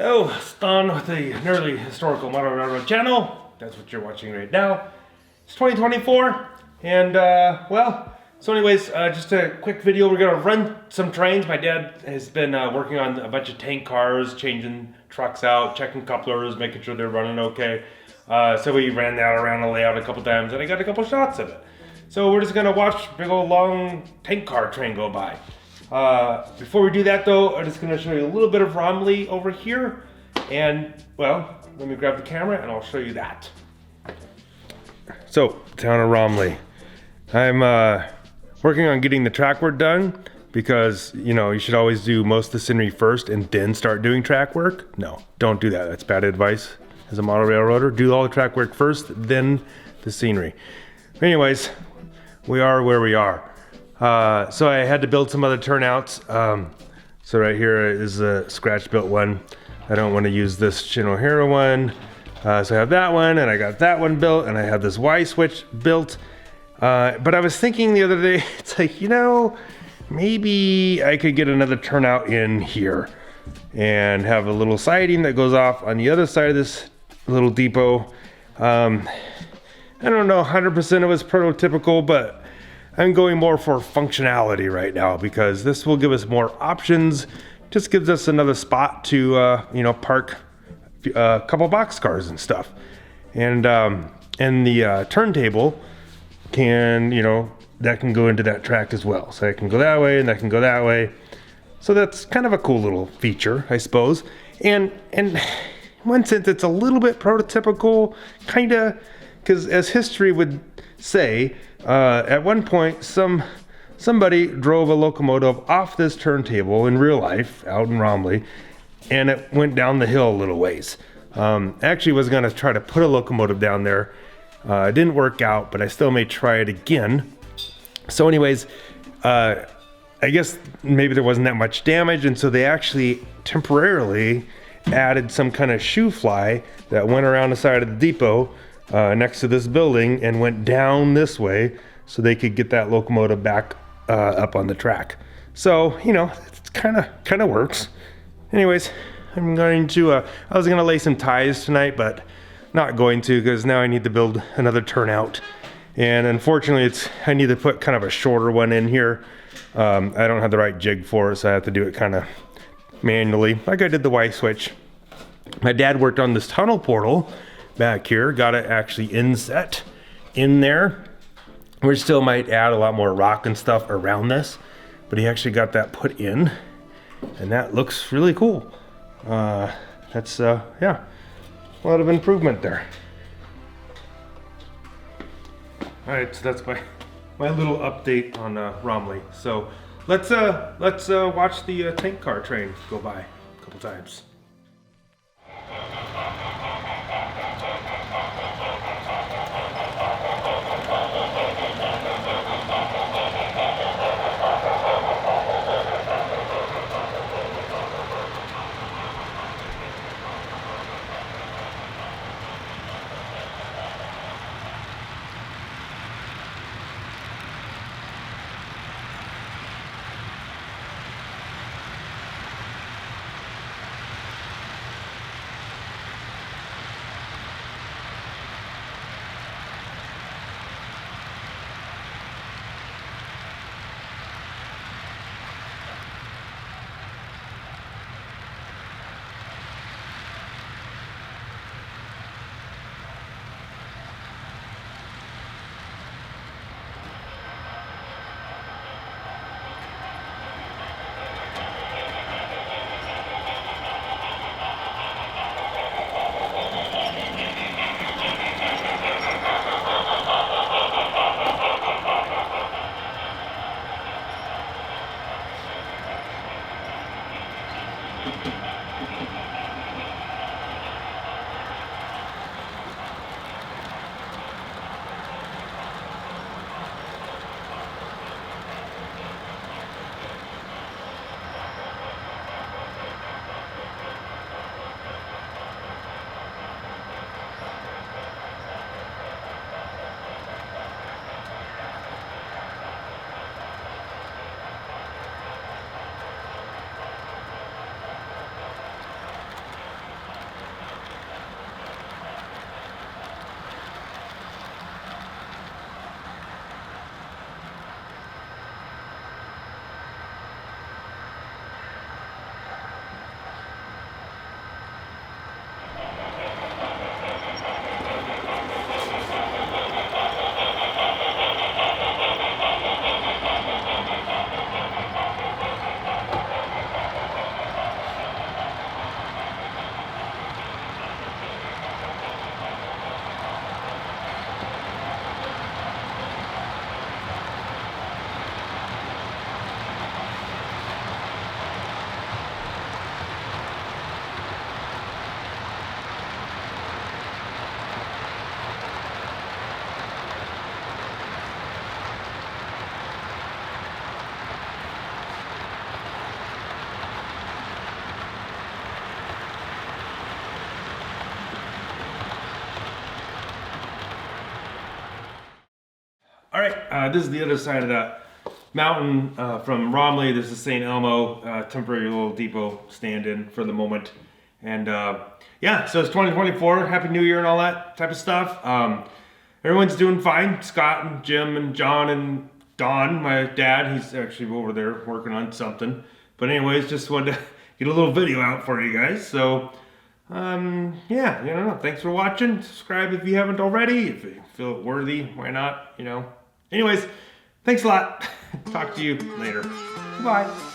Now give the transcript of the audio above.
Hello, Stan with the Nearly Historical Model Railroad channel. That's what you're watching right now. It's 2024, and so anyways, just a quick video. We're gonna run some trains. My dad has been working on a bunch of tank cars, changing trucks out, checking couplers, making sure they're running okay. So we ran that around the layout a couple times, and I got a couple shots of it. So we're just gonna watch a big old long tank car train go by. Before we do that though, I'm just gonna show you a little bit of Romley over here. And well, let me grab the camera and I'll show you that. So, town of Romley. I'm working on getting the track work done because, you know, you should always do most of the scenery first and then start doing track work. No, don't do that. That's bad advice as a model railroader. Do all the track work first, then the scenery. Anyways, we are where we are. So I had to build some other turnouts. So right here is a scratch built one. I don't want to use this Shinohara one. So I have that one, and I got that one built, and I have this Y switch built. But I was thinking the other day, it's like, you know, maybe I could get another turnout in here and have a little siding that goes off on the other side of this little depot. I don't know 100% of it's prototypical, but I'm going more for functionality right now because this will give us more options. Just gives us another spot to, park a couple boxcars and stuff. And the turntable can, that can go into that track as well. So I can go that way and that can go that way. So that's kind of a cool little feature, I suppose. And in one sense, it's a little bit prototypical, kind of, because as history would say, at one point, somebody drove a locomotive off this turntable in real life out in Romley, and it went down the hill a little ways. Actually was going to try to put a locomotive down there. It didn't work out, but I still may try it again. So anyways, I guess maybe there wasn't that much damage, and so they actually temporarily added some kind of shoe fly that went around the side of the depot next to this building and went down this way so they could get that locomotive back up on the track. So, it's kind of works. Anyways, I'm going to, I was going to lay some ties tonight, but not going to because now I need to build another turnout. And unfortunately, I need to put kind of a shorter one in here. I don't have the right jig for it, so I have to do it kind of manually, like I did the Y switch. My dad worked on this tunnel portal back here, got it actually inset in there. We still might add a lot more rock and stuff around this, but he actually got that put in, and that looks really cool. That's a lot of improvement there. All right, so that's my little update on Romley. So let's watch the tank car train go by a couple times. right, this is the other side of the mountain from Romley. This is St. Elmo, temporary little depot stand-in for the moment. And yeah, so it's 2024. Happy New Year and all that type of stuff. Everyone's doing fine. Scott and Jim and John and Don, my dad, he's actually over there working on something. But anyways, just wanted to get a little video out for you guys. So yeah, I don't know. Thanks for watching. Subscribe if you haven't already. If you feel it worthy, why not? Anyways, thanks a lot. Talk to you later. Bye.